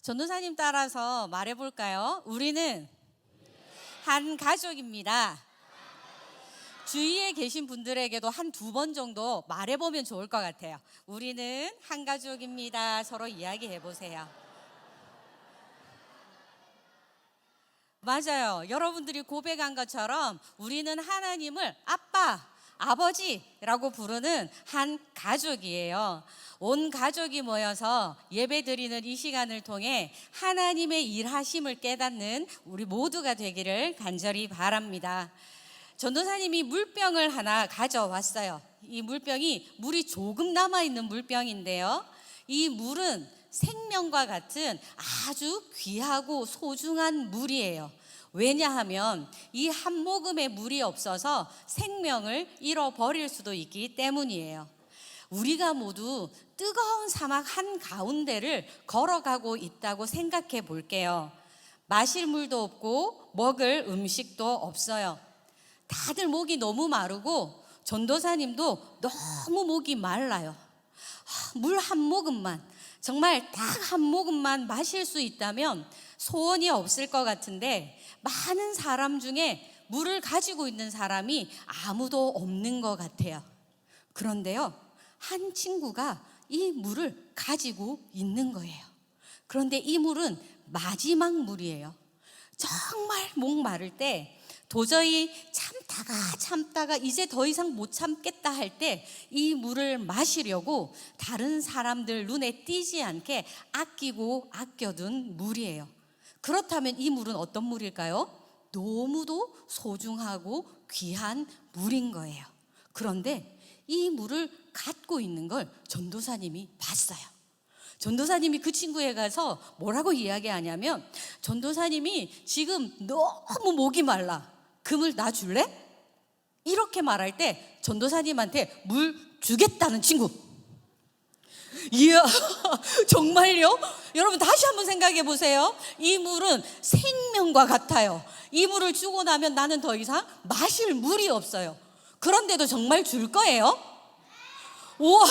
전도사님 따라서 말해볼까요? 우리는 한 가족입니다. 주위에 계신 분들에게도 한 두 번 정도 말해보면 좋을 것 같아요. 우리는 한 가족입니다. 서로 이야기해보세요. 맞아요. 여러분들이 고백한 것처럼 우리는 하나님을 아빠, 아버지라고 부르는 한 가족이에요. 온 가족이 모여서 예배드리는 이 시간을 통해 하나님의 일하심을 깨닫는 우리 모두가 되기를 간절히 바랍니다. 전도사님이 물병을 하나 가져왔어요. 이 물병이 물이 조금 남아있는 물병인데요. 이 물은 생명과 같은 아주 귀하고 소중한 물이에요. 왜냐하면 이 한 모금의 물이 없어서 생명을 잃어버릴 수도 있기 때문이에요. 우리가 모두 뜨거운 사막 한가운데를 걸어가고 있다고 생각해 볼게요. 마실 물도 없고 먹을 음식도 없어요. 다들 목이 너무 마르고 전도사님도 너무 목이 말라요. 물 한 모금만, 정말 딱 한 모금만 마실 수 있다면 소원이 없을 것 같은데 많은 사람 중에 물을 가지고 있는 사람이 아무도 없는 것 같아요. 그런데요, 한 친구가 이 물을 가지고 있는 거예요. 그런데 이 물은 마지막 물이에요. 정말 목 마를 때 도저히 참다가 이제 더 이상 못 참겠다 할 때 이 물을 마시려고 다른 사람들 눈에 띄지 않게 아끼고 아껴둔 물이에요. 그렇다면 이 물은 어떤 물일까요? 너무도 소중하고 귀한 물인 거예요. 그런데 이 물을 갖고 있는 걸 전도사님이 봤어요. 전도사님이 그 친구에 가서 뭐라고 이야기하냐면, 전도사님이 지금 너무 목이 말라. 그 물 나 줄래? 이렇게 말할 때 전도사님한테 물 주겠다는 친구. 이야, 정말요? 여러분 다시 한번 생각해 보세요. 이 물은 생명과 같아요. 이 물을 주고 나면 나는 더 이상 마실 물이 없어요. 그런데도 정말 줄 거예요? 우와,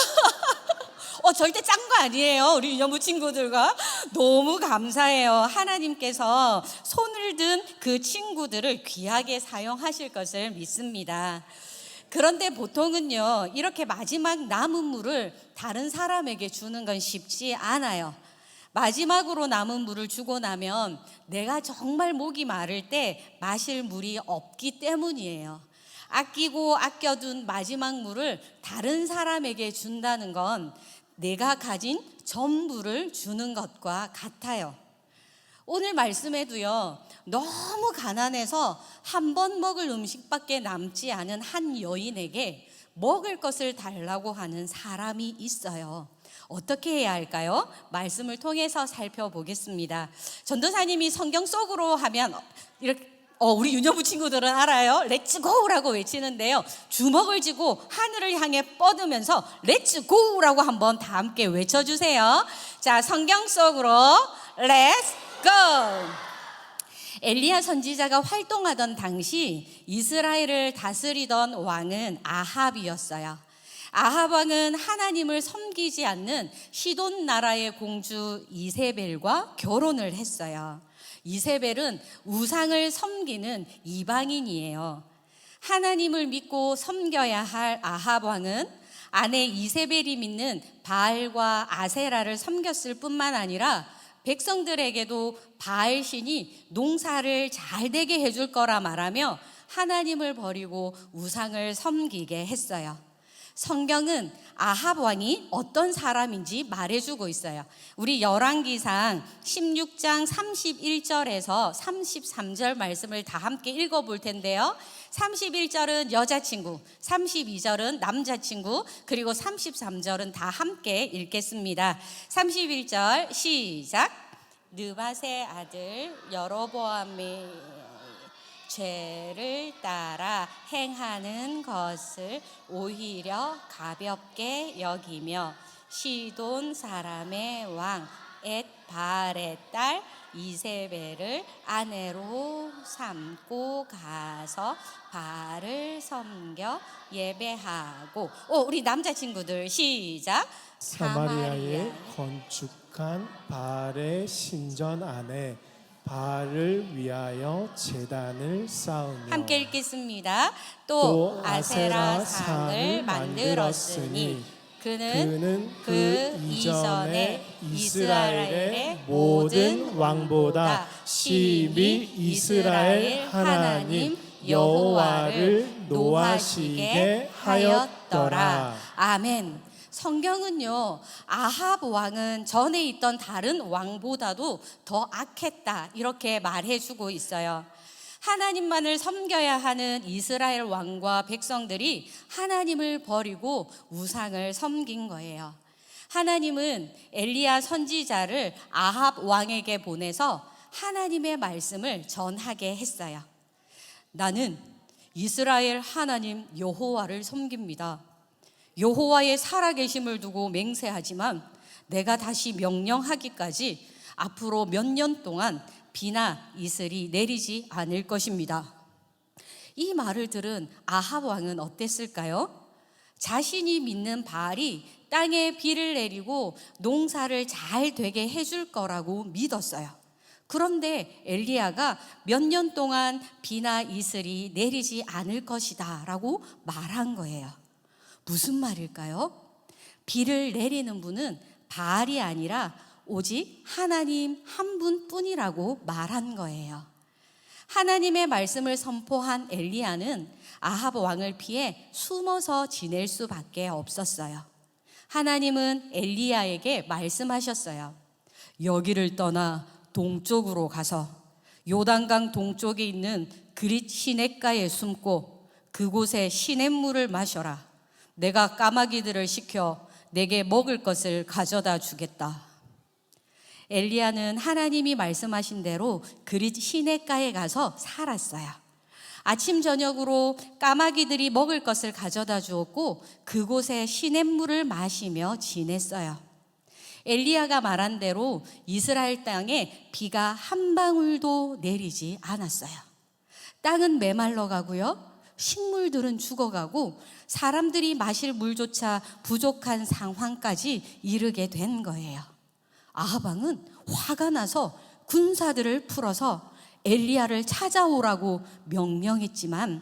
절대 짠 거 아니에요. 우리 유년부 친구들과 너무 감사해요. 하나님께서 손을 든 그 친구들을 귀하게 사용하실 것을 믿습니다. 그런데 보통은요, 이렇게 마지막 남은 물을 다른 사람에게 주는 건 쉽지 않아요. 마지막으로 남은 물을 주고 나면 내가 정말 목이 마를 때 마실 물이 없기 때문이에요. 아끼고 아껴둔 마지막 물을 다른 사람에게 준다는 건 내가 가진 전부를 주는 것과 같아요. 오늘 말씀에도요, 너무 가난해서 한 번 먹을 음식밖에 남지 않은 한 여인에게 먹을 것을 달라고 하는 사람이 있어요. 어떻게 해야 할까요? 말씀을 통해서 살펴보겠습니다. 전도사님이 성경 속으로 하면 이렇게 우리 유년부 친구들은 알아요. 렛츠고라고 외치는데요, 주먹을 쥐고 하늘을 향해 뻗으면서 렛츠고라고 한번 다 함께 외쳐주세요. 자, 성경 속으로 렛츠 고! 엘리야 선지자가 활동하던 당시 이스라엘을 다스리던 왕은 아합이었어요. 아합 왕은 하나님을 섬기지 않는 시돈 나라의 공주 이세벨과 결혼을 했어요. 이세벨은 우상을 섬기는 이방인이에요. 하나님을 믿고 섬겨야 할 아합 왕은 아내 이세벨이 믿는 바알과 아세라를 섬겼을 뿐만 아니라 백성들에게도 바알 신이 농사를 잘 되게 해줄 거라 말하며 하나님을 버리고 우상을 섬기게 했어요. 성경은 아합 왕이 어떤 사람인지 말해주고 있어요. 우리 열왕기상 16장 31절에서 33절 말씀을 다 함께 읽어볼 텐데요. 31절은 여자친구, 32절은 남자친구, 그리고 33절은 다 함께 읽겠습니다. 31절 시작. 느밧의 아들 여로보암이 죄를 따라 행하는 것을 오히려 가볍게 여기며 시돈 사람의 왕 바알의 딸 이세벨을 아내로 삼고 가서 바알을 섬겨 예배하고. 우리 남자친구들 시작. 사마리아에 건축한 바알의 신전 안에 바알을 위하여 제단을 쌓으며 함께 읽겠습니다. 또 아세라 상을 만들었으니 그는 그 이전에 이스라엘의 모든 왕보다 심히 이스라엘 하나님 여호와를 노하시게 하였더라. 아멘. 성경은요, 아합 왕은 전에 있던 다른 왕보다도 더 악했다 이렇게 말해주고 있어요. 하나님만을 섬겨야 하는 이스라엘 왕과 백성들이 하나님을 버리고 우상을 섬긴 거예요. 하나님은 엘리야 선지자를 아합 왕에게 보내서 하나님의 말씀을 전하게 했어요. 나는 이스라엘 하나님 여호와를 섬깁니다. 여호와의 살아계심을 두고 맹세하지만 내가 다시 명령하기까지 앞으로 몇 년 동안 비나 이슬이 내리지 않을 것입니다. 이 말을 들은 아합 왕은 어땠을까요? 자신이 믿는 바알이 땅에 비를 내리고 농사를 잘 되게 해줄 거라고 믿었어요. 그런데 엘리야가 몇 년 동안 비나 이슬이 내리지 않을 것이다 라고 말한 거예요. 무슨 말일까요? 비를 내리는 분은 바알이 아니라 오직 하나님 한 분뿐이라고 말한 거예요. 하나님의 말씀을 선포한 엘리야는 아합 왕을 피해 숨어서 지낼 수밖에 없었어요. 하나님은 엘리야에게 말씀하셨어요. 여기를 떠나 동쪽으로 가서 요단강 동쪽에 있는 그릿 시냇가에 숨고 그곳에 시냇물을 마셔라. 내가 까마귀들을 시켜 내게 먹을 것을 가져다 주겠다. 엘리야는 하나님이 말씀하신 대로 그릿 시냇가에 가서 살았어요. 아침 저녁으로 까마귀들이 먹을 것을 가져다 주었고 그곳에 시냇물을 마시며 지냈어요. 엘리야가 말한 대로 이스라엘 땅에 비가 한 방울도 내리지 않았어요. 땅은 메말라 가고요. 식물들은 죽어가고 사람들이 마실 물조차 부족한 상황까지 이르게 된 거예요. 아합 왕은 화가 나서 군사들을 풀어서 엘리야를 찾아오라고 명령했지만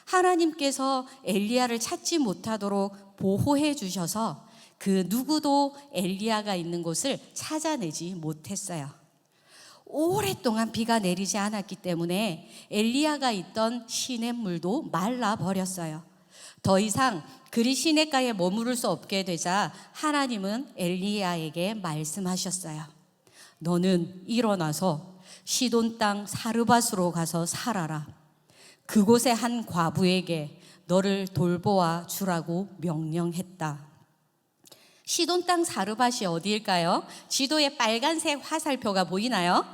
하나님께서 엘리야를 찾지 못하도록 보호해 주셔서 그 누구도 엘리야가 있는 곳을 찾아내지 못했어요. 오랫동안 비가 내리지 않았기 때문에 엘리야가 있던 시냇물도 말라버렸어요. 더 이상 그리 시냇가에 머무를 수 없게 되자 하나님은 엘리야에게 말씀하셨어요. 너는 일어나서 시돈 땅 사르밧으로 가서 살아라. 그곳의 한 과부에게 너를 돌보아 주라고 명령했다. 시돈 땅 사르밧이 어디일까요? 지도에 빨간색 화살표가 보이나요?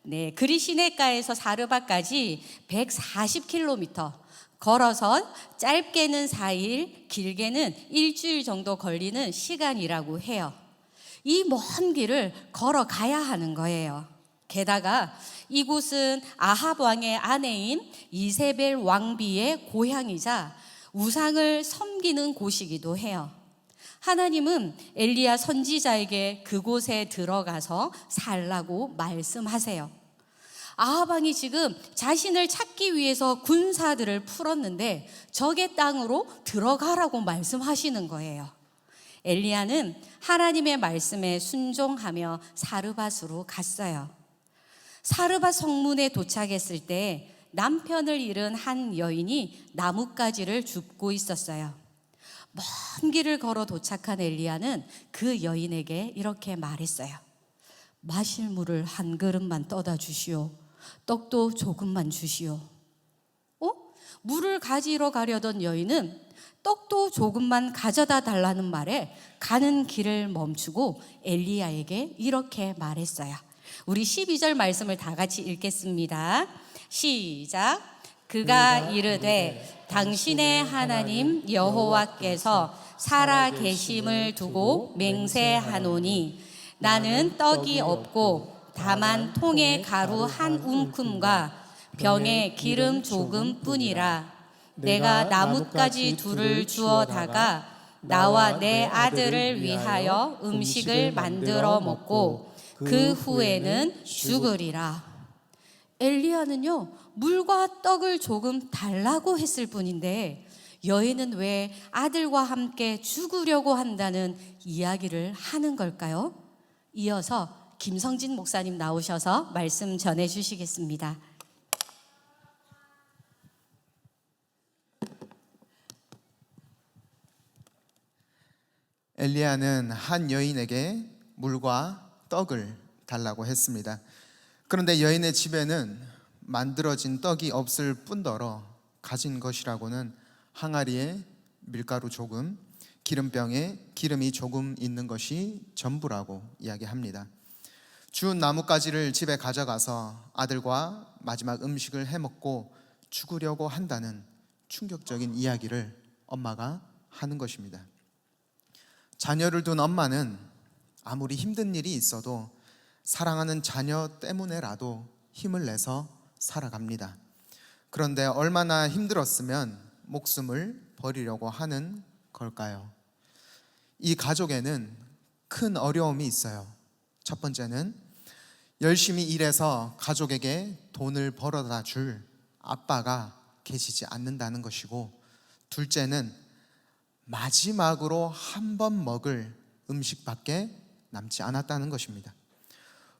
네, 그리 시냇가에서 사르밧까지 140km 걸어서 짧게는 4일, 길게는 일주일 정도 걸리는 시간이라고 해요. 이 먼 길을 걸어가야 하는 거예요. 게다가 이곳은 아합 왕의 아내인 이세벨 왕비의 고향이자 우상을 섬기는 곳이기도 해요. 하나님은 엘리야 선지자에게 그곳에 들어가서 살라고 말씀하세요. 아합 왕이 지금 자신을 찾기 위해서 군사들을 풀었는데 적의 땅으로 들어가라고 말씀하시는 거예요. 엘리야는 하나님의 말씀에 순종하며 사르밧으로 갔어요. 사르밧 성문에 도착했을 때 남편을 잃은 한 여인이 나뭇가지를 줍고 있었어요. 먼 길을 걸어 도착한 엘리야는 그 여인에게 이렇게 말했어요. 마실 물을 한 그릇만 떠다 주시오. 떡도 조금만 주시오. 물을 가지러 가려던 여인은 떡도 조금만 가져다 달라는 말에 가는 길을 멈추고 엘리야에게 이렇게 말했어요. 우리 12절 말씀을 다 같이 읽겠습니다. 시작. 그가 이르되 당신의 하나님 여호와께서 살아 계심을 두고 맹세하노니 나는 떡이 없고 다만 통에 가루 한 움큼과 병에 기름 조금뿐이라. 내가 나뭇가지 둘을 주어다가 나와 내 아들을 위하여 음식을 만들어 먹고 그 후에는 죽으리라. 엘리야는요, 물과 떡을 조금 달라고 했을 뿐인데 여인은 왜 아들과 함께 죽으려고 한다는 이야기를 하는 걸까요? 이어서 김성진 목사님 나오셔서 말씀 전해 주시겠습니다. 엘리야는 한 여인에게 물과 떡을 달라고 했습니다. 그런데 여인의 집에는 만들어진 떡이 없을 뿐더러 가진 것이라고는 항아리에 밀가루 조금, 기름병에 기름이 조금 있는 것이 전부라고 이야기합니다. 주운 나뭇가지를 집에 가져가서 아들과 마지막 음식을 해먹고 죽으려고 한다는 충격적인 이야기를 엄마가 하는 것입니다. 자녀를 둔 엄마는 아무리 힘든 일이 있어도 사랑하는 자녀 때문에라도 힘을 내서 살아갑니다. 그런데 얼마나 힘들었으면 목숨을 버리려고 하는 걸까요? 이 가족에는 큰 어려움이 있어요. 첫 번째는 열심히 일해서 가족에게 돈을 벌어다 줄 아빠가 계시지 않는다는 것이고, 둘째는 마지막으로 한 번 먹을 음식밖에 남지 않았다는 것입니다.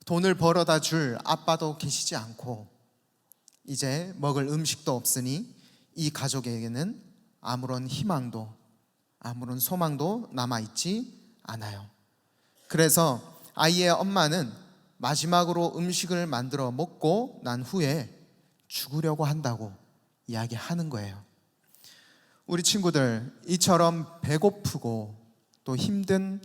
돈을 벌어다 줄 아빠도 계시지 않고 이제 먹을 음식도 없으니 이 가족에게는 아무런 희망도 아무런 소망도 남아있지 않아요. 그래서 아이의 엄마는 마지막으로 음식을 만들어 먹고 난 후에 죽으려고 한다고 이야기하는 거예요. 우리 친구들, 이처럼 배고프고 또 힘든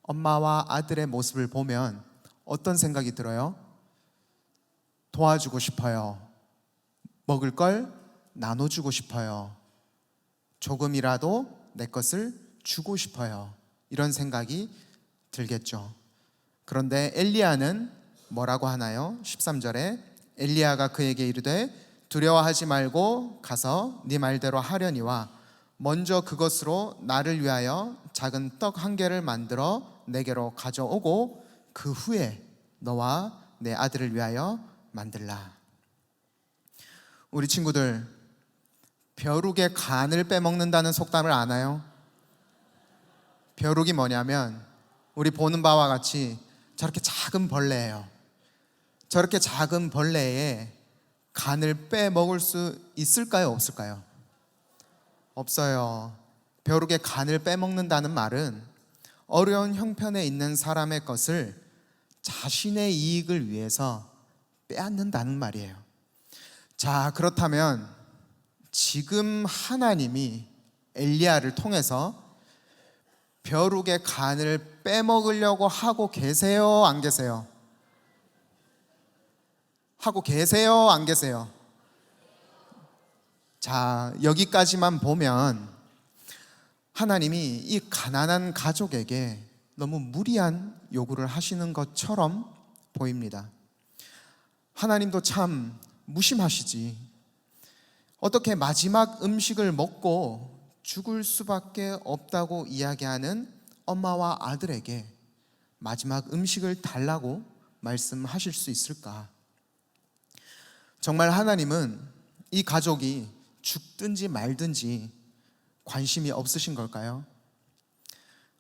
엄마와 아들의 모습을 보면 어떤 생각이 들어요? 도와주고 싶어요. 먹을 걸 나눠주고 싶어요. 조금이라도 내 것을 주고 싶어요. 이런 생각이 들겠죠. 그런데 엘리야는 뭐라고 하나요? 13절에 엘리야가 그에게 이르되 두려워하지 말고 가서 네 말대로 하려니와 먼저 그것으로 나를 위하여 작은 떡 한 개를 만들어 내게로 가져오고 그 후에 너와 내 아들을 위하여 만들라. 우리 친구들, 벼룩의 간을 빼먹는다는 속담을 아나요? 벼룩이 뭐냐면 우리 보는 바와 같이 저렇게 작은 벌레예요. 저렇게 작은 벌레에 간을 빼먹을 수 있을까요? 없을까요? 없어요. 벼룩의 간을 빼먹는다는 말은 어려운 형편에 있는 사람의 것을 자신의 이익을 위해서 빼앗는다는 말이에요. 자, 그렇다면 지금 하나님이 엘리야를 통해서 벼룩의 간을 빼먹으려고 하고 계세요? 안 계세요? 하고 계세요? 안 계세요? 자, 여기까지만 보면 하나님이 이 가난한 가족에게 너무 무리한 요구를 하시는 것처럼 보입니다. 하나님도 참 무심하시지. 어떻게 마지막 음식을 먹고 죽을 수밖에 없다고 이야기하는 엄마와 아들에게 마지막 음식을 달라고 말씀하실 수 있을까? 정말 하나님은 이 가족이 죽든지 말든지 관심이 없으신 걸까요?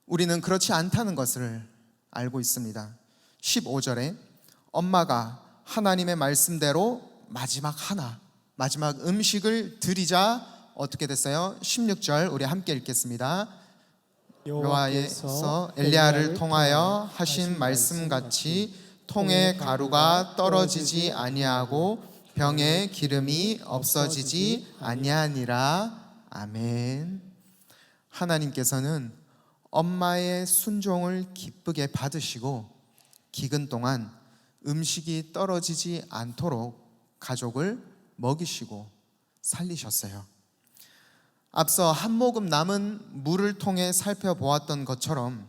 우리는 그렇지 않다는 것을 알고 있습니다. 15절에 엄마가 하나님의 말씀대로 마지막 음식을 드리자 어떻게 됐어요? 16절 우리 함께 읽겠습니다. 여호와께서 엘리야를 통하여 하신 말씀같이 통에 가루가 떨어지지 아니하고 병에 기름이 없어지지 아니하니라. 아멘. 하나님께서는 엄마의 순종을 기쁘게 받으시고 기근 동안 음식이 떨어지지 않도록 가족을 먹이시고 살리셨어요. 앞서 한 모금 남은 물을 통해 살펴보았던 것처럼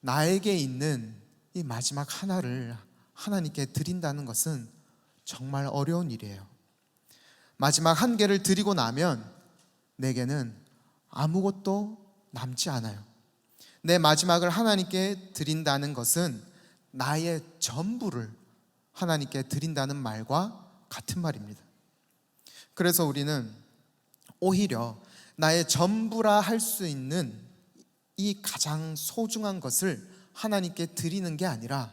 나에게 있는 이 마지막 하나를 하나님께 드린다는 것은 정말 어려운 일이에요. 마지막 한 개를 드리고 나면 내게는 아무것도 남지 않아요. 내 마지막을 하나님께 드린다는 것은 나의 전부를 하나님께 드린다는 말과 같은 말입니다. 그래서 우리는 오히려 나의 전부라 할 수 있는 이 가장 소중한 것을 하나님께 드리는 게 아니라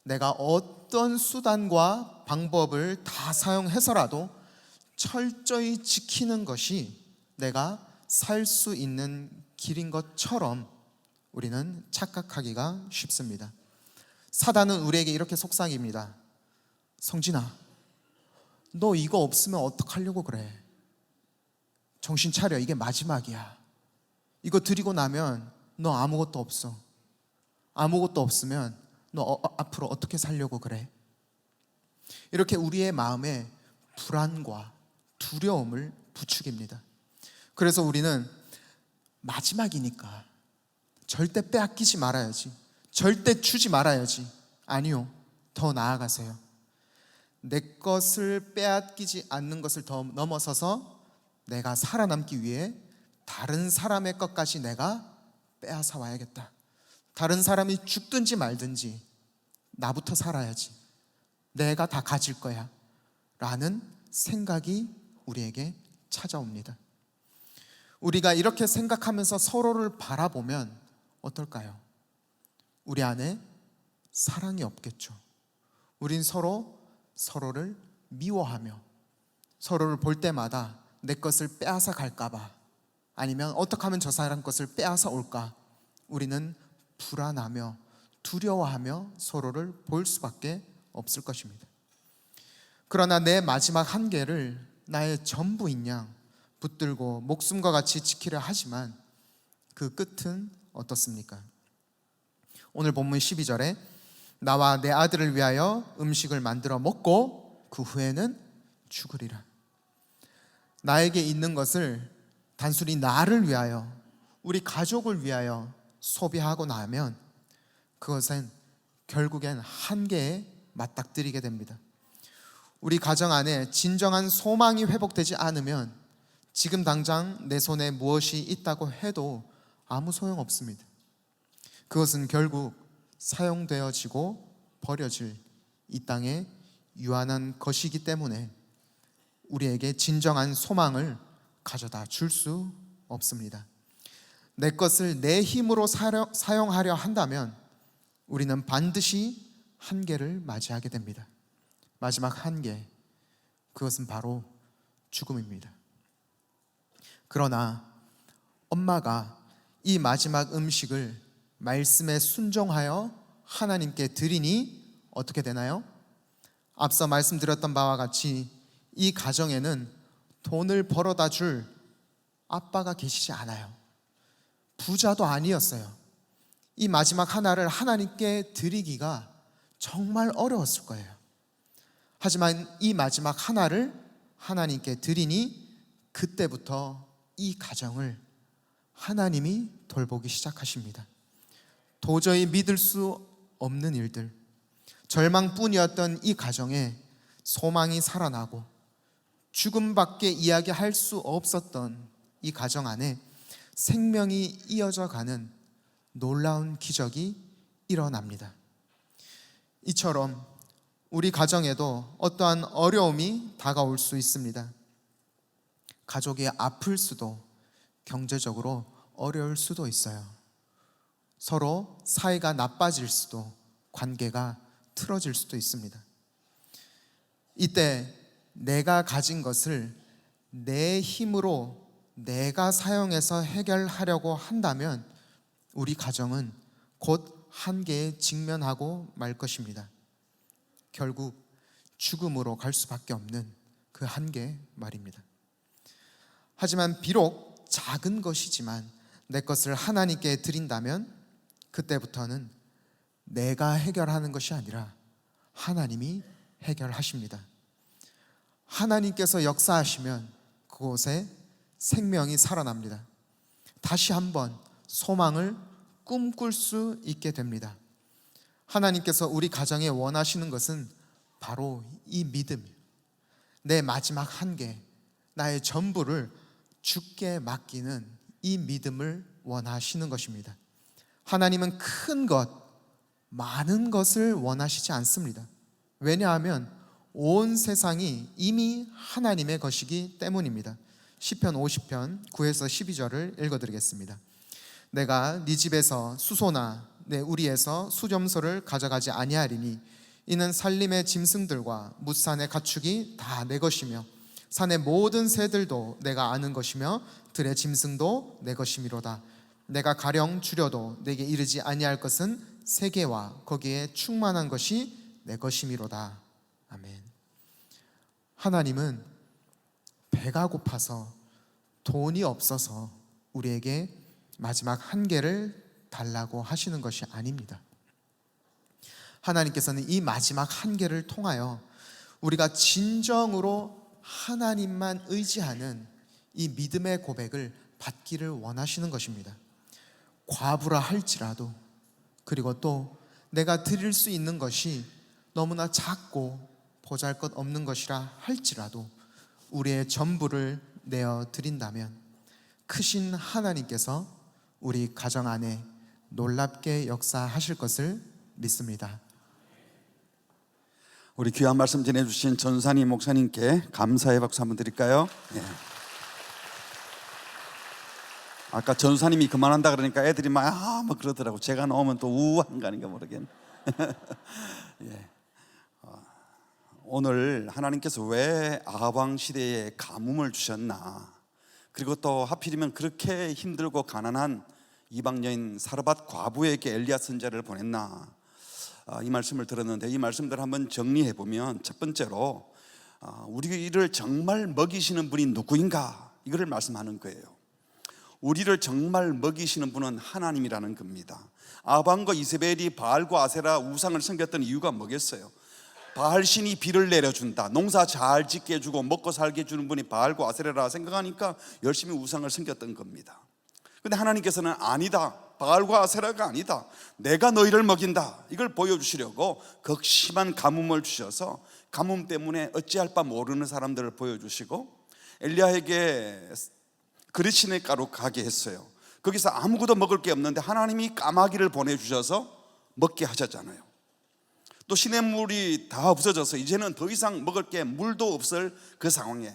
내가 어떤 수단과 방법을 다 사용해서라도 철저히 지키는 것이 내가 살 수 있는 길인 것처럼 우리는 착각하기가 쉽습니다. 사단은 우리에게 이렇게 속삭입니다. 성진아, 너 이거 없으면 어떡하려고 그래? 정신 차려. 이게 마지막이야. 이거 드리고 나면 너 아무것도 없어. 아무것도 없으면 너 앞으로 어떻게 살려고 그래? 이렇게 우리의 마음에 불안과 두려움을 부추깁니다. 그래서 우리는 마지막이니까 절대 빼앗기지 말아야지, 절대 주지 말아야지. 아니요, 더 나아가세요. 내 것을 빼앗기지 않는 것을 더 넘어서서 내가 살아남기 위해 다른 사람의 것까지 내가 빼앗아 와야겠다. 다른 사람이 죽든지 말든지 나부터 살아야지. 내가 다 가질 거야 라는 생각이 우리에게 찾아옵니다. 우리가 이렇게 생각하면서 서로를 바라보면 어떨까요? 우리 안에 사랑이 없겠죠. 우린 서로를 미워하며 서로를 볼 때마다 내 것을 빼앗아 갈까봐, 아니면 어떻게 하면 저 사람 것을 빼앗아 올까, 우리는 불안하며 두려워하며 서로를 볼 수밖에 없을 것입니다. 그러나 내 마지막 한계를 나의 전부인 양 붙들고 목숨과 같이 지키려 하지만 그 끝은 어떻습니까? 오늘 본문 12절에 나와 내 아들을 위하여 음식을 만들어 먹고 그 후에는 죽으리라. 나에게 있는 것을 단순히 나를 위하여, 우리 가족을 위하여 소비하고 나면 그것은 결국엔 한계에 맞닥뜨리게 됩니다. 우리 가정 안에 진정한 소망이 회복되지 않으면 지금 당장 내 손에 무엇이 있다고 해도 아무 소용 없습니다. 그것은 결국 사용되어지고 버려질 이 땅의 유한한 것이기 때문에 우리에게 진정한 소망을 가져다 줄 수 없습니다. 내 것을 내 힘으로 사용하려 한다면 우리는 반드시 한계를 맞이하게 됩니다. 마지막 한계, 그것은 바로 죽음입니다. 그러나 엄마가 이 마지막 음식을 말씀에 순종하여 하나님께 드리니 어떻게 되나요? 앞서 말씀드렸던 바와 같이 이 가정에는 돈을 벌어다 줄 아빠가 계시지 않아요. 부자도 아니었어요. 이 마지막 하나를 하나님께 드리기가 정말 어려웠을 거예요. 하지만 이 마지막 하나를 하나님께 드리니 그때부터 이 가정을 하나님이 돌보기 시작하십니다. 도저히 믿을 수 없는 일들, 절망뿐이었던 이 가정에 소망이 살아나고 죽음밖에 이야기할 수 없었던 이 가정 안에 생명이 이어져 가는 놀라운 기적이 일어납니다. 이처럼 우리 가정에도 어떠한 어려움이 다가올 수 있습니다. 가족이 아플 수도, 경제적으로 어려울 수도 있어요. 서로 사이가 나빠질 수도, 관계가 틀어질 수도 있습니다. 이때 내가 가진 것을 내 힘으로 내가 사용해서 해결하려고 한다면 우리 가정은 곧 한계에 직면하고 말 것입니다. 결국 죽음으로 갈 수밖에 없는 그 한계 말입니다. 하지만 비록 작은 것이지만 내 것을 하나님께 드린다면 그때부터는 내가 해결하는 것이 아니라 하나님이 해결하십니다. 하나님께서 역사하시면 그곳에 생명이 살아납니다. 다시 한번 소망을 꿈꿀 수 있게 됩니다. 하나님께서 우리 가정에 원하시는 것은 바로 이 믿음이에요. 내 마지막 한계, 나의 전부를 주께 맡기는 이 믿음을 원하시는 것입니다. 하나님은 큰 것, 많은 것을 원하시지 않습니다. 왜냐하면 온 세상이 이미 하나님의 것이기 때문입니다. 시편 50편 9에서 12절을 읽어드리겠습니다. 내가 네 집에서 수소나 내 우리에서 수점소를 가져가지 아니하리니 이는 산림의 짐승들과 뭇산의 가축이 다 내 것이며 산의 모든 새들도 내가 아는 것이며 들의 짐승도 내 것이미로다. 내가 가령 줄여도 내게 이르지 아니할 것은 세계와 거기에 충만한 것이 내 것이미로다. 아멘. 하나님은 배가 고파서 돈이 없어서 우리에게 마지막 한계를 달라고 하시는 것이 아닙니다. 하나님께서는 이 마지막 한계를 통하여 우리가 진정으로 하나님만 의지하는 이 믿음의 고백을 받기를 원하시는 것입니다. 과부라 할지라도, 그리고 또 내가 드릴 수 있는 것이 너무나 작고 보잘것없는 것이라 할지라도 우리의 전부를 내어 드린다면 크신 하나님께서 우리 가정 안에 놀랍게 역사하실 것을 믿습니다. 우리 귀한 말씀 전해주신 전사님 목사님께 감사의 박수 한번 드릴까요? 예. 아까 전사님이 그만한다 그러니까 애들이 막 그러더라고. 제가 나오면 또 우한 거 아닌가 모르겠네. 예. 오늘 하나님께서 왜 아방 시대에 가뭄을 주셨나, 그리고 또 하필이면 그렇게 힘들고 가난한 이방 여인 사르밧 과부에게 엘리야 선지자를 보냈나, 이 말씀을 들었는데 이 말씀들을 한번 정리해 보면 첫 번째로 우리를 정말 먹이시는 분이 누구인가, 이거를 말씀하는 거예요. 우리를 정말 먹이시는 분은 하나님이라는 겁니다. 아방과 이세벨이 바알과 아세라 우상을 섬겼던 이유가 뭐겠어요? 바알신이 비를 내려준다, 농사 잘 짓게 해주고 먹고 살게 해주는 분이 바알과 아세라라 생각하니까 열심히 우상을 섬겼던 겁니다. 근데 하나님께서는 아니다, 바알과 아세라가 아니다, 내가 너희를 먹인다, 이걸 보여주시려고 극심한 가뭄을 주셔서 가뭄 때문에 어찌할 바 모르는 사람들을 보여주시고 엘리야에게 그릇시내 가루 가게 했어요. 거기서 아무것도 먹을 게 없는데 하나님이 까마귀를 보내주셔서 먹게 하셨잖아요. 또 시냇물이 다 없어져서 이제는 더 이상 먹을 게 물도 없을 그 상황에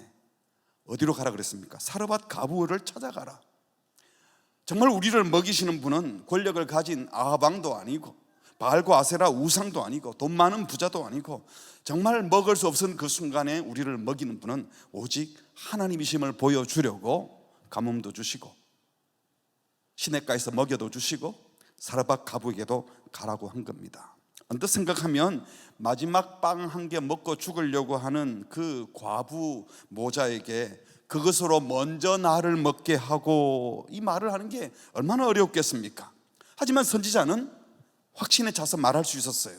어디로 가라 그랬습니까? 사르밧 과부를 찾아가라. 정말 우리를 먹이시는 분은 권력을 가진 아방도 아니고 바알과 아세라 우상도 아니고 돈 많은 부자도 아니고 정말 먹을 수 없은 그 순간에 우리를 먹이는 분은 오직 하나님이심을 보여주려고 가뭄도 주시고 시냇가에서 먹여도 주시고 사르밧 과부에게도 가라고 한 겁니다. 언뜻 생각하면 마지막 빵 한 개 먹고 죽으려고 하는 그 과부 모자에게 그것으로 먼저 나를 먹게 하고, 이 말을 하는 게 얼마나 어렵겠습니까? 하지만 선지자는 확신에 차서 말할 수 있었어요.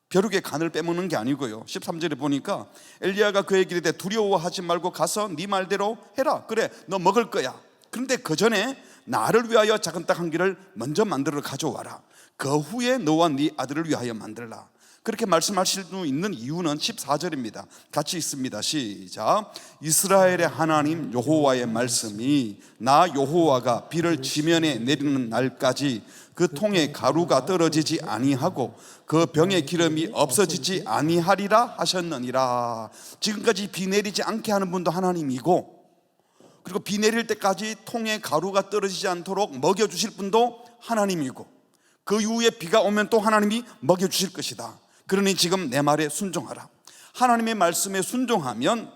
벼룩의 간을 빼먹는 게 아니고요. 13절에 보니까 엘리야가 그에게 이르되 두려워하지 말고 가서 네 말대로 해라. 그래, 너 먹을 거야. 그런데 그 전에 나를 위하여 작은 떡 한 개를 먼저 만들어 가져와라. 그 후에 너와 네 아들을 위하여 만들라. 그렇게 말씀하실 수 있는 이유는 14절입니다. 같이 있습니다. 시작. 이스라엘의 하나님 여호와의 말씀이 나 여호와가 비를 지면에 내리는 날까지 그 통에 가루가 떨어지지 아니하고 그 병에 기름이 없어지지 아니하리라 하셨느니라. 지금까지 비 내리지 않게 하는 분도 하나님이고, 그리고 비 내릴 때까지 통에 가루가 떨어지지 않도록 먹여주실 분도 하나님이고, 그 이후에 비가 오면 또 하나님이 먹여주실 것이다. 그러니 지금 내 말에 순종하라. 하나님의 말씀에 순종하면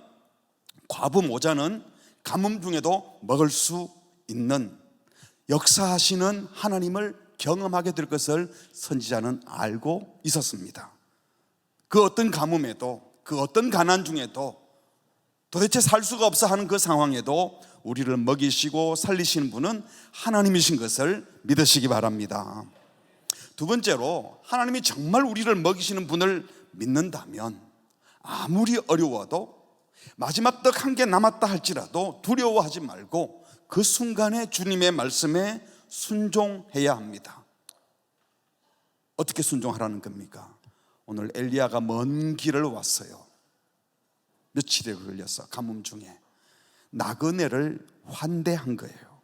과부 모자는 가뭄 중에도 먹을 수 있는 역사하시는 하나님을 경험하게 될 것을 선지자는 알고 있었습니다. 그 어떤 가뭄에도, 그 어떤 가난 중에도, 도대체 살 수가 없어 하는 그 상황에도 우리를 먹이시고 살리시는 분은 하나님이신 것을 믿으시기 바랍니다. 두 번째로, 하나님이 정말 우리를 먹이시는 분을 믿는다면 아무리 어려워도 마지막 떡 한 개 남았다 할지라도 두려워하지 말고 그 순간에 주님의 말씀에 순종해야 합니다. 어떻게 순종하라는 겁니까? 오늘 엘리야가 먼 길을 왔어요. 며칠에 걸려서 가뭄 중에 나그네를 환대한 거예요.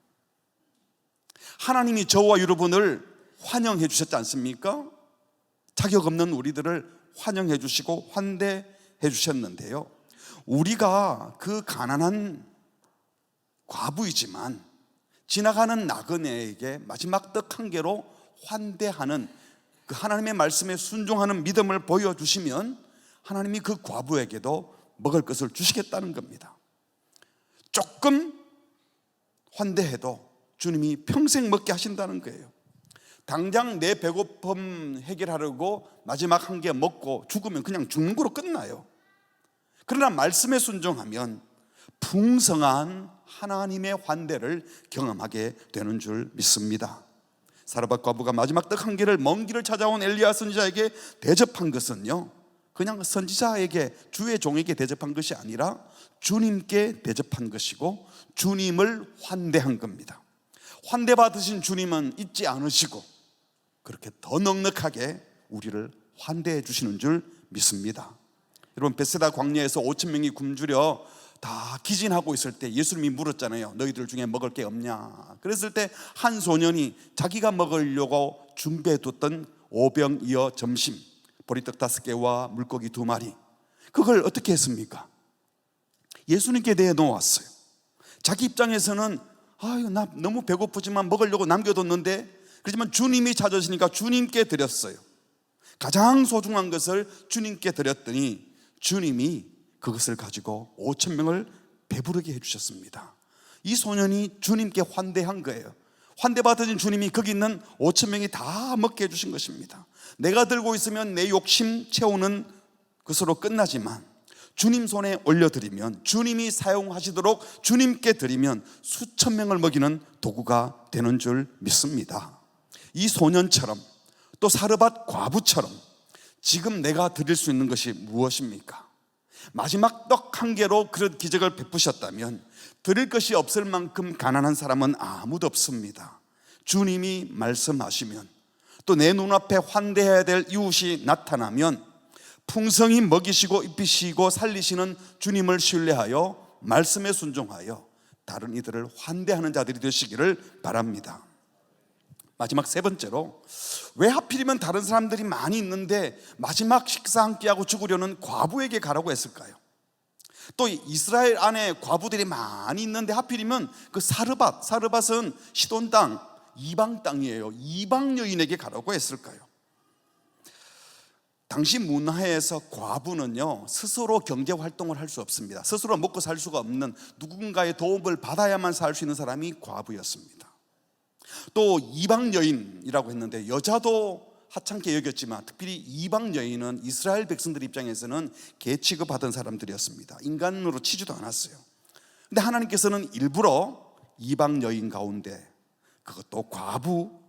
하나님이 저와 여러분을 환영해 주셨지 않습니까? 자격 없는 우리들을 환영해 주시고 환대해 주셨는데요, 우리가 그 가난한 과부이지만 지나가는 나그네에게 마지막 떡 한 개로 환대하는 그 하나님의 말씀에 순종하는 믿음을 보여주시면 하나님이 그 과부에게도 먹을 것을 주시겠다는 겁니다. 조금 환대해도 주님이 평생 먹게 하신다는 거예요. 당장 내 배고픔 해결하려고 마지막 한 개 먹고 죽으면 그냥 죽는 거로 끝나요. 그러나 말씀에 순종하면 풍성한 하나님의 환대를 경험하게 되는 줄 믿습니다. 사르밧 과부가 마지막 떡 한 개를 먼 길을 찾아온 엘리야 선지자에게 대접한 것은요, 그냥 선지자에게, 주의 종에게 대접한 것이 아니라 주님께 대접한 것이고 주님을 환대한 겁니다. 환대받으신 주님은 잊지 않으시고 그렇게 더 넉넉하게 우리를 환대해 주시는 줄 믿습니다. 여러분, 베세다 광야에서 5,000명이 굶주려 다 기진하고 있을 때 예수님이 물었잖아요. 너희들 중에 먹을 게 없냐? 그랬을 때 한 소년이 자기가 먹으려고 준비해뒀던 오병이어 점심, 보리떡 5개와 물고기 2마리, 그걸 어떻게 했습니까? 예수님께 내놓았어요. 자기 입장에서는 아유, 나 너무 배고프지만 먹으려고 남겨뒀는데, 그렇지만 주님이 찾으시니까 주님께 드렸어요. 가장 소중한 것을 주님께 드렸더니 주님이 그것을 가지고 5,000명을 배부르게 해주셨습니다. 이 소년이 주님께 환대한 거예요. 환대받으신 주님이 거기 있는 5,000명이 다 먹게 해주신 것입니다. 내가 들고 있으면 내 욕심 채우는 것으로 끝나지만 주님 손에 올려드리면, 주님이 사용하시도록 주님께 드리면 수천 명을 먹이는 도구가 되는 줄 믿습니다. 이 소년처럼 또 사르밧 과부처럼 지금 내가 드릴 수 있는 것이 무엇입니까? 마지막 떡 한 개로 그런 기적을 베푸셨다면 드릴 것이 없을 만큼 가난한 사람은 아무도 없습니다. 주님이 말씀하시면, 또 내 눈앞에 환대해야 될 이웃이 나타나면 풍성히 먹이시고 입히시고 살리시는 주님을 신뢰하여 말씀에 순종하여 다른 이들을 환대하는 자들이 되시기를 바랍니다. 마지막 세 번째로, 왜 하필이면 다른 사람들이 많이 있는데 마지막 식사 한 끼하고 죽으려는 과부에게 가라고 했을까요? 또 이스라엘 안에 과부들이 많이 있는데 하필이면 그 사르밧은 시돈 땅, 이방 땅이에요. 이방 여인에게 가라고 했을까요? 당시 문화에서 과부는요, 스스로 경제 활동을 할 수 없습니다. 스스로 먹고 살 수가 없는, 누군가의 도움을 받아야만 살 수 있는 사람이 과부였습니다. 또 이방 여인이라고 했는데, 여자도 하찮게 여겼지만 특별히 이방 여인은 이스라엘 백성들 입장에서는 개 취급하던 사람들이었습니다. 인간으로 치지도 않았어요. 근데 하나님께서는 일부러 이방 여인 가운데, 그것도 과부,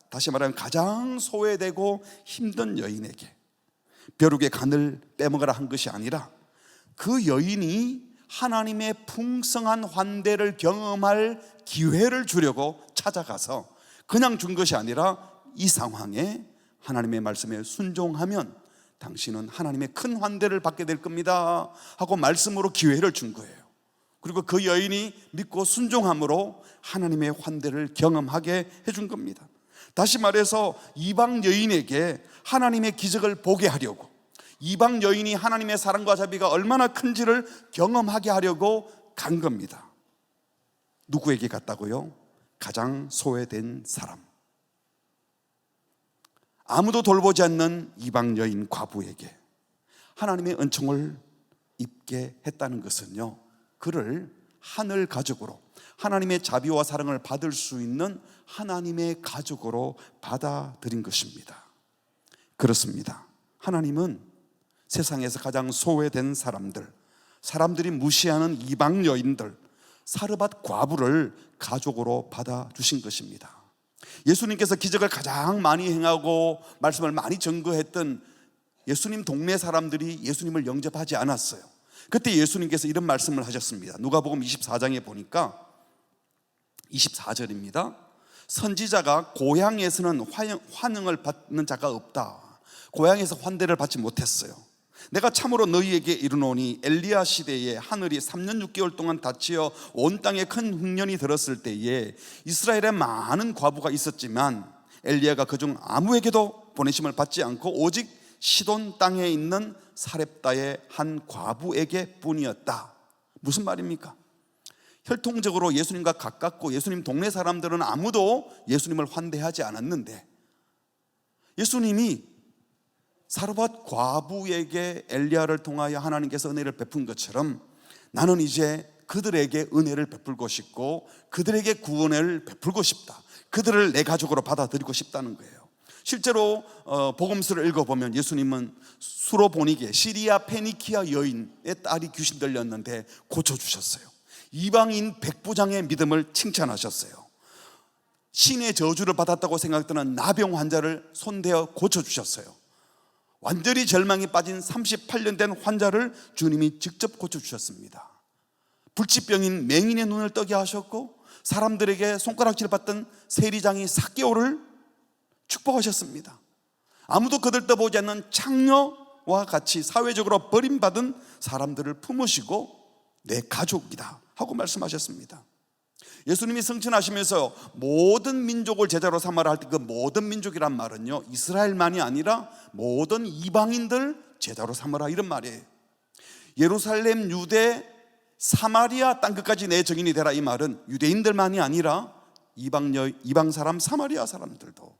다시 말하면 가장 소외되고 힘든 여인에게 벼룩의 간을 빼먹으라 한 것이 아니라 그 여인이 하나님의 풍성한 환대를 경험할 기회를 주려고 찾아가서 그냥 준 것이 아니라, 이 상황에 하나님의 말씀에 순종하면 당신은 하나님의 큰 환대를 받게 될 겁니다 하고 말씀으로 기회를 준 거예요. 그리고 그 여인이 믿고 순종함으로 하나님의 환대를 경험하게 해준 겁니다. 다시 말해서 이방 여인에게 하나님의 기적을 보게 하려고, 이방 여인이 하나님의 사랑과 자비가 얼마나 큰지를 경험하게 하려고 간 겁니다. 누구에게 갔다고요? 가장 소외된 사람, 아무도 돌보지 않는 이방 여인 과부에게 하나님의 은총을 입게 했다는 것은요, 그를 하늘 가족으로, 하나님의 자비와 사랑을 받을 수 있는 하나님의 가족으로 받아들인 것입니다. 그렇습니다. 하나님은 세상에서 가장 소외된 사람들이 무시하는 이방 여인들, 사르밧 과부를 가족으로 받아주신 것입니다. 예수님께서 기적을 가장 많이 행하고 말씀을 많이 증거했던 예수님 동네 사람들이 예수님을 영접하지 않았어요. 그때 예수님께서 이런 말씀을 하셨습니다. 누가복음 24장에 보니까 24절입니다. 선지자가 고향에서는 환영을 받는 자가 없다. 고향에서 환대를 받지 못했어요. 내가 참으로 너희에게 이르노니 엘리야 시대에 하늘이 3년 6개월 동안 닫히어 온 땅에 큰 흉년이 들었을 때에 이스라엘에 많은 과부가 있었지만 엘리야가 그중 아무에게도 보내심을 받지 않고 오직 시돈 땅에 있는 사렙다의 한 과부에게 뿐이었다. 무슨 말입니까? 혈통적으로 예수님과 가깝고 예수님 동네 사람들은 아무도 예수님을 환대하지 않았는데 예수님이 사르밧 과부에게 엘리야를 통하여 하나님께서 은혜를 베푼 것처럼 나는 이제 그들에게 은혜를 베풀고 싶고 그들에게 구원을 베풀고 싶다. 그들을 내 가족으로 받아들이고 싶다는 거예요. 실제로 복음서를 읽어보면 예수님은 수로보니게 시리아 페니키아 여인의 딸이 귀신 들렸는데 고쳐주셨어요. 이방인 백부장의 믿음을 칭찬하셨어요. 신의 저주를 받았다고 생각되는 나병 환자를 손대어 고쳐주셨어요. 완전히 절망에 빠진 38년 된 환자를 주님이 직접 고쳐주셨습니다. 불치병인 맹인의 눈을 뜨게 하셨고 사람들에게 손가락질 받던 세리장이 삭개오를 축복하셨습니다. 아무도 그들 떠보지 않는 창녀와 같이 사회적으로 버림받은 사람들을 품으시고 내 가족이다 하고 말씀하셨습니다. 예수님이 승천하시면서 모든 민족을 제자로 삼아라 할 때 그 모든 민족이란 말은요 이스라엘만이 아니라 모든 이방인들 제자로 삼아라 이런 말이에요. 예루살렘, 유대, 사마리아 땅끝까지 내 증인이 되라 이 말은 유대인들만이 아니라 이방 사람, 사마리아 사람들도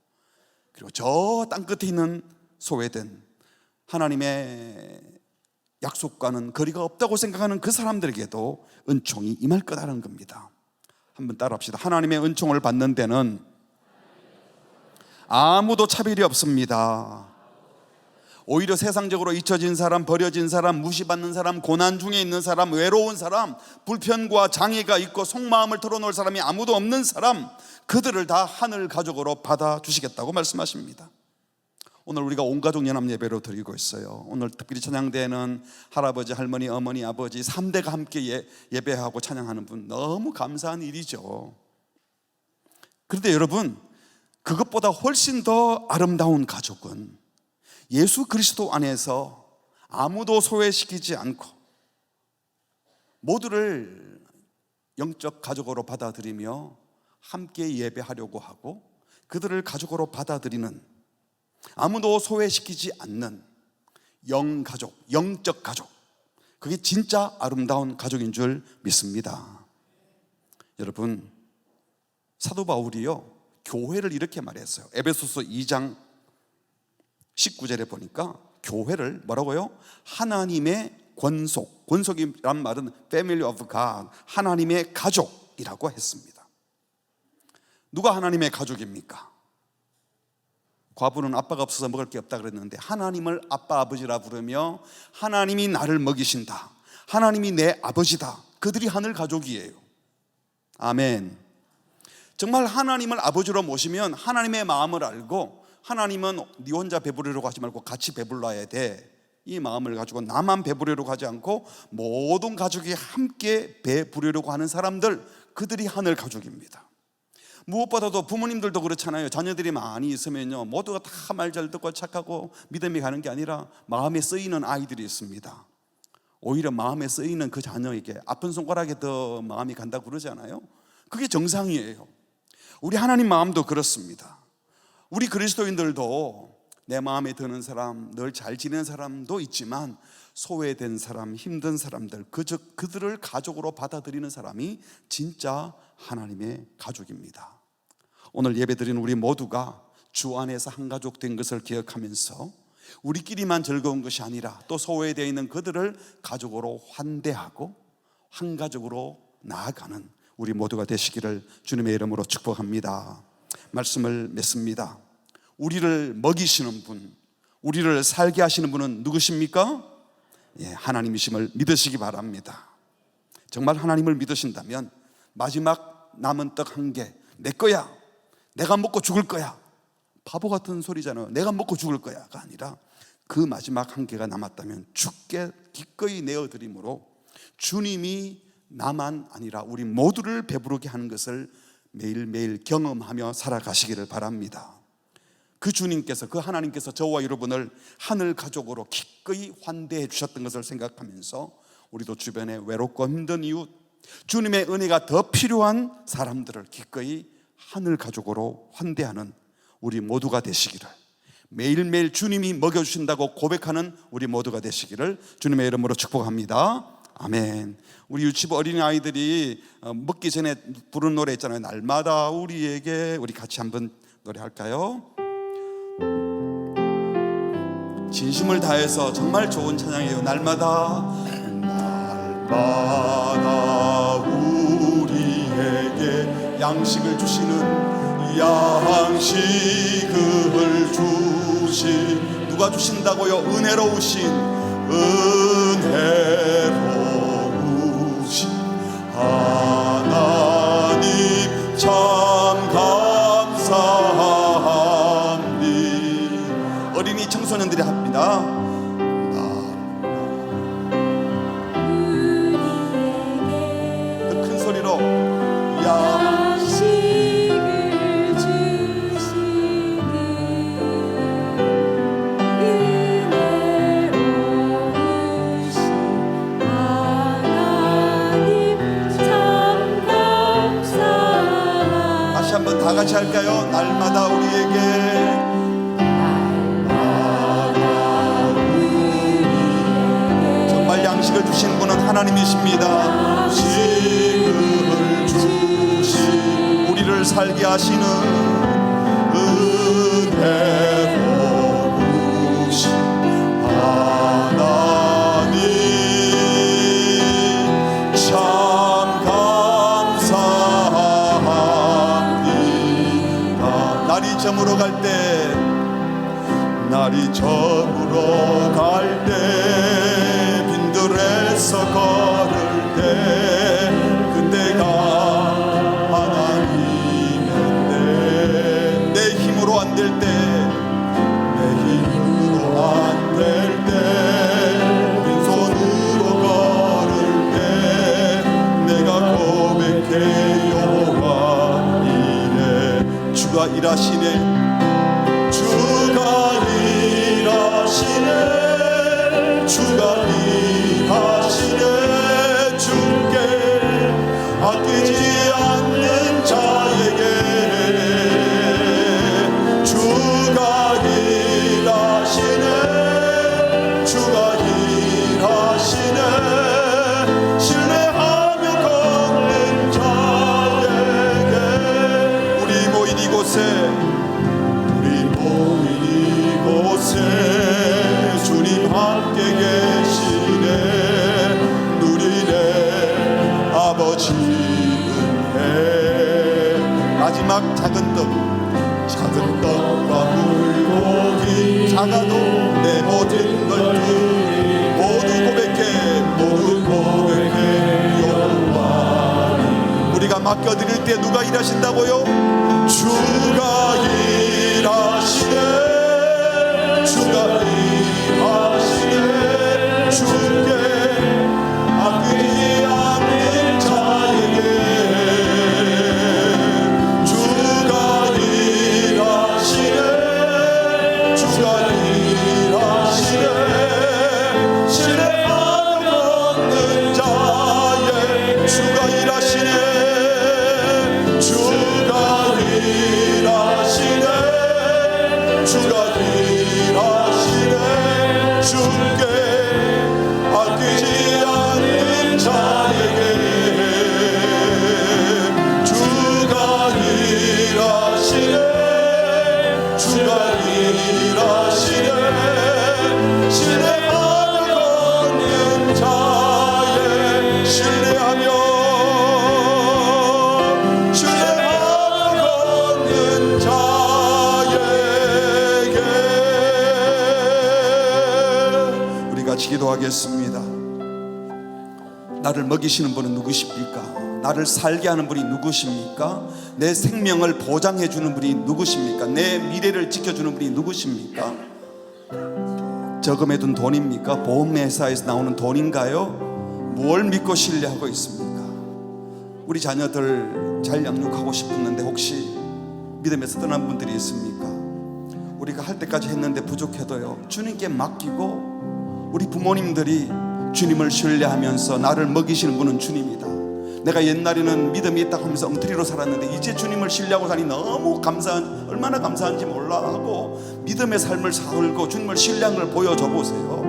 그리고 저 땅끝에 있는 소외된 하나님의 약속과는 거리가 없다고 생각하는 그 사람들에게도 은총이 임할 거라는 겁니다. 한번 따라합시다. 하나님의 은총을 받는 데는 아무도 차별이 없습니다. 오히려 세상적으로 잊혀진 사람, 버려진 사람, 무시받는 사람, 고난 중에 있는 사람, 외로운 사람, 불편과 장애가 있고 속마음을 털어놓을 사람이 아무도 없는 사람, 그들을 다 하늘 가족으로 받아주시겠다고 말씀하십니다. 오늘 우리가 온가족 연합 예배로 드리고 있어요. 오늘 특별히 찬양대회는 할아버지, 할머니, 어머니, 아버지 3대가 함께 예배하고 찬양하는 분 너무 감사한 일이죠. 그런데 여러분, 그것보다 훨씬 더 아름다운 가족은 예수 그리스도 안에서 아무도 소외시키지 않고 모두를 영적 가족으로 받아들이며 함께 예배하려고 하고 그들을 가족으로 받아들이는, 아무도 소외시키지 않는 영가족, 영적 가족, 그게 진짜 아름다운 가족인 줄 믿습니다. 여러분, 사도 바울이요 교회를 이렇게 말했어요. 에베소서 2장 19절에 보니까 교회를 뭐라고요? 하나님의 권속, 권속이란 말은 Family of God, 하나님의 가족이라고 했습니다. 누가 하나님의 가족입니까? 과부는 아빠가 없어서 먹을 게 없다 그랬는데 하나님을 아빠 아버지라 부르며 하나님이 나를 먹이신다, 하나님이 내 아버지다, 그들이 하늘 가족이에요. 아멘. 정말 하나님을 아버지로 모시면 하나님의 마음을 알고 하나님은 네 혼자 배부르려고 하지 말고 같이 배불러야 돼, 이 마음을 가지고 나만 배부르려고 하지 않고 모든 가족이 함께 배부르려고 하는 사람들, 그들이 하늘 가족입니다. 무엇보다도 부모님들도 그렇잖아요. 자녀들이 많이 있으면요 모두가 다 말 잘 듣고 착하고 믿음이 가는 게 아니라 마음에 쓰이는 아이들이 있습니다. 오히려 마음에 쓰이는 그 자녀에게 아픈 손가락에 더 마음이 간다고 그러잖아요. 그게 정상이에요. 우리 하나님 마음도 그렇습니다. 우리 그리스도인들도 내 마음에 드는 사람, 늘 잘 지내는 사람도 있지만 소외된 사람, 힘든 사람들, 그들을 가족으로 받아들이는 사람이 진짜 하나님의 가족입니다. 오늘 예배드리는 우리 모두가 주 안에서 한 가족 된 것을 기억하면서 우리끼리만 즐거운 것이 아니라 또 소외되어 있는 그들을 가족으로 환대하고 한 가족으로 나아가는 우리 모두가 되시기를 주님의 이름으로 축복합니다. 말씀을 맺습니다. 우리를 먹이시는 분, 우리를 살게 하시는 분은 누구십니까? 하나님이심을 믿으시기 바랍니다. 정말 하나님을 믿으신다면 마지막 남은 떡 한 개 내 거야, 내가 먹고 죽을 거야, 바보 같은 소리잖아요. 내가 먹고 죽을 거야가 아니라 그 마지막 한 개가 남았다면 주께 기꺼이 내어드림으로 주님이 나만 아니라 우리 모두를 배부르게 하는 것을 매일매일 경험하며 살아가시기를 바랍니다. 그 주님께서, 그 하나님께서 저와 여러분을 하늘 가족으로 기꺼이 환대해 주셨던 것을 생각하면서 우리도 주변에 외롭고 힘든 이웃, 주님의 은혜가 더 필요한 사람들을 기꺼이 하늘 가족으로 환대하는 우리 모두가 되시기를, 매일매일 주님이 먹여주신다고 고백하는 우리 모두가 되시기를 주님의 이름으로 축복합니다. 아멘. 우리 유치부 어린아이들이 먹기 전에 부르는 노래 있잖아요. 날마다 우리에게. 우리 같이 한번 노래할까요? 진심을 다해서 정말 좋은 찬양이에요. 날마다 우리에게 양식을 주시는, 양식을 주신, 누가 주신다고요? 은혜로우신, 은혜로우신 하나님 참 감사합니다. 어린이 청소년들이 합니다. 더 큰 소리로 양식을 주시는 은혜로우신 하나님 참 감사합니다. 다시 한번 다 같이 할까요? 날마다 우리에게. 정말 양식을 주신 분은 하나님이십니다. 양식을 주신, 우리를 살게 하시는 은혜로우신 하나님 참 감사합니다. 날이 저물어 갈 때, 날이 저물어 갈 때, 빈들에서 걸을 때, 그때가 하나님의 때, 내 힘으로 안 될 때, 내 힘으로 안 될 때, 빈손으로 걸을 때, 내가 고백해 여호와 이래. 주가 일하시네, 주가 일하시네, 주가 일하시네. 주께 아끼지 않는 자에게 주가 일하시네, 주가 일하시네. 신뢰하며 걷는 자에게. 우리 모인 이곳에, 우리 모인 이곳에 주님 함께 계시네. 누리네 아버지 은혜. 마지막 작은 떡과 물고기, 작아도 내 모든 걸 모두 고백해 여호와. 우리가 맡겨드릴 때 누가 일하신다고요? 주가 일하시네, 주가 일하시네. 주께 아끼지 않는 자에게 주가 일하시네, 주가 일하시네. 신뢰하며 걷는 자에 주가 일하시네, 주가 일하시네, 주가 일하시네. 주께 아끼지 않는 자에게 주가 일하시네, 주가 일하시네. 신뢰하며 걷는 자에, 신뢰하며 걷는 자에게. 우리 같이 기도하겠습니다. 나를 먹이시는 분은 누구십니까? 나를 살게 하는 분이 누구십니까? 내 생명을 보장해 주는 분이 누구십니까? 내 미래를 지켜주는 분이 누구십니까? 저금해 둔 돈입니까? 보험회사에서 나오는 돈인가요? 뭘 믿고 신뢰하고 있습니까? 우리 자녀들 잘 양육하고 싶었는데 혹시 믿음에서 떠난 분들이 있습니까? 우리가 할 때까지 했는데 부족해도요, 주님께 맡기고 우리 부모님들이 주님을 신뢰하면서 나를 먹이시는 분은 주님이다. 내가 옛날에는 믿음이 있다고 하면서 엉터리로 살았는데 이제 주님을 신뢰하고 사니 너무 얼마나 감사한지 몰라 하고 믿음의 삶을 살고 주님을 신뢰한 걸 보여줘 보세요.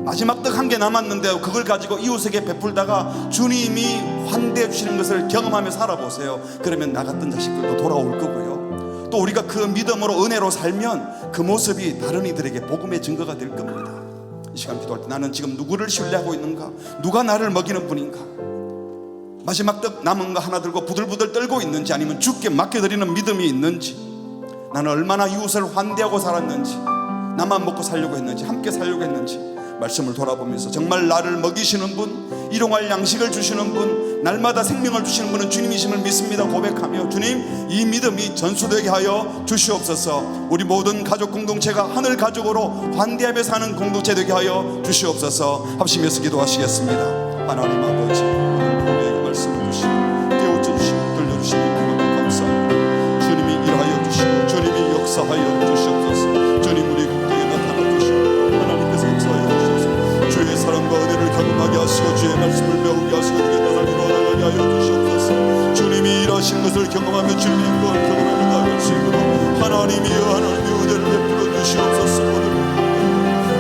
마지막 떡 한 개 남았는데 그걸 가지고 이웃에게 베풀다가 주님이 환대해 주시는 것을 경험하며 살아보세요. 그러면 나 같은 자식들도 돌아올 거고요. 또 우리가 그 믿음으로 은혜로 살면 그 모습이 다른 이들에게 복음의 증거가 될 겁니다. 이 시간 기도할 때 나는 지금 누구를 신뢰하고 있는가? 누가 나를 먹이는 분인가? 마지막 떡 남은 거 하나 들고 부들부들 떨고 있는지, 아니면 주께 맡겨드리는 믿음이 있는지, 나는 얼마나 이웃을 환대하고 살았는지, 나만 먹고 살려고 했는지, 함께 살려고 했는지 말씀을 돌아보면서 정말 나를 먹이시는 분, 일용할 양식을 주시는 분, 날마다 생명을 주시는 분은 주님이심을 믿습니다 고백하며 주님, 이 믿음이 전수되게 하여 주시옵소서. 우리 모든 가족 공동체가 하늘 가족으로 환대하며 사는 공동체 되게 하여 주시옵소서. 합심해서 기도하시겠습니다. 하나님 아버지, 우리에게 말씀을 주시고 깨우쳐 주시고 들려주시고 고맙게 감사합니다. 주님이 일하여 주시고 주님이 역사하여 주시옵소서. 주님, 우리 국경에 나타나 주시고 하나님께서 역사하여 주시옵소서. 주의 사랑과 은혜를 경험하게 하시고 주의 말씀을 배우게 하시고 주의 뜻을 이루어나가게 하여 주시옵소서. 주님이 일하신 것을 경험하며 주님의 영광을 경험하며 나아갈 수 있도록 하나님이여 하나님의 은혜를 베풀어 주시옵소서.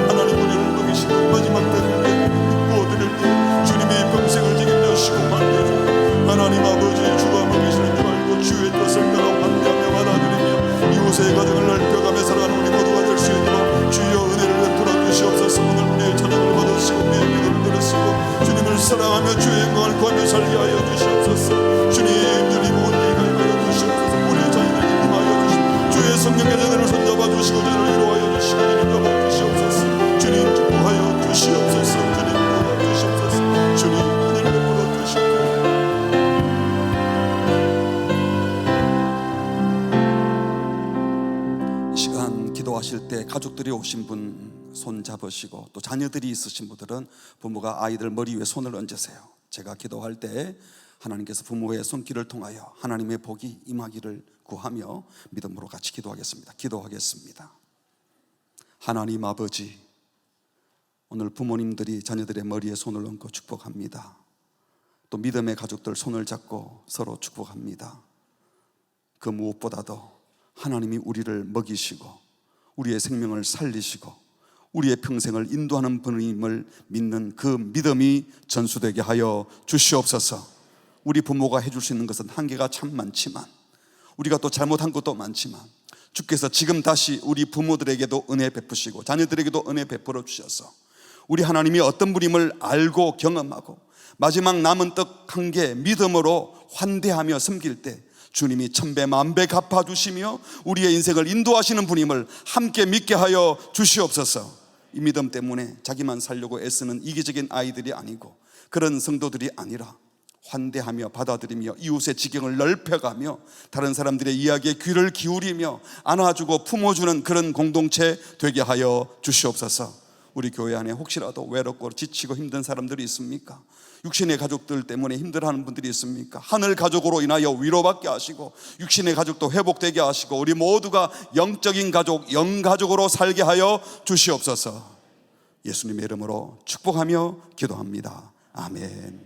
하나님 우리를 먹이시는 마지막 때를 믿고 드릴 때 주님의 평생을 책임져주시고 환대해주고 하나님 아버지, 주가 먹이시는 줄 알고 주의 뜻을 따라 환대하며 받아들이며 이웃의 가정을 넓혀가며 살아가는 우리 모두가 될 수 있도록 주여 은혜를 베풀어 주시옵소서. 오늘 우리의 찬양을 받으시고 우리의 기도를 들으시고 주님을 사랑하며 주의 영광을 구하며 살게 하여 주시옵소서. 주님, 주님 온전히 가입하여 주시옵소서. 우리의 자녀들에게 임하여 주시고 주의 성령의 자들을 손잡아 주시고 저를 위로하여 주시고 주님 잡아 주시옵소서. 주님 축복하여 주시옵소서. 주님 도와 주시옵소서. 주님 은혜를 베풀어 주시옵소서. 이 시간 기도하실 때 가족들이 오신 분 손 잡으시고, 또 자녀들이 있으신 분들은 부모가 아이들 머리 위에 손을 얹으세요. 제가 기도할 때 하나님께서 부모의 손길을 통하여 하나님의 복이 임하기를 구하며 믿음으로 같이 기도하겠습니다. 기도하겠습니다. 하나님 아버지, 오늘 부모님들이 자녀들의 머리에 손을 얹고 축복합니다. 또 믿음의 가족들 손을 잡고 서로 축복합니다. 그 무엇보다도 하나님이 우리를 먹이시고 우리의 생명을 살리시고 우리의 평생을 인도하는 분임을 믿는 그 믿음이 전수되게 하여 주시옵소서. 우리 부모가 해줄 수 있는 것은 한계가 참 많지만, 우리가 또 잘못한 것도 많지만, 주께서 지금 다시 우리 부모들에게도 은혜 베푸시고 자녀들에게도 은혜 베풀어 주셔서 우리 하나님이 어떤 분임을 알고 경험하고 마지막 남은 떡 한 개 믿음으로 환대하며 섬길 때 주님이 천배 만배 갚아주시며 우리의 인생을 인도하시는 분임을 함께 믿게 하여 주시옵소서. 이 믿음 때문에 자기만 살려고 애쓰는 이기적인 아이들이 아니고, 그런 성도들이 아니라 환대하며 받아들이며 이웃의 지경을 넓혀가며 다른 사람들의 이야기에 귀를 기울이며 안아주고 품어주는 그런 공동체 되게 하여 주시옵소서. 우리 교회 안에 혹시라도 외롭고 지치고 힘든 사람들이 있습니까? 육신의 가족들 때문에 힘들어하는 분들이 있습니까? 하늘 가족으로 인하여 위로받게 하시고 육신의 가족도 회복되게 하시고 우리 모두가 영적인 가족, 영가족으로 살게 하여 주시옵소서. 예수님의 이름으로 축복하며 기도합니다. 아멘.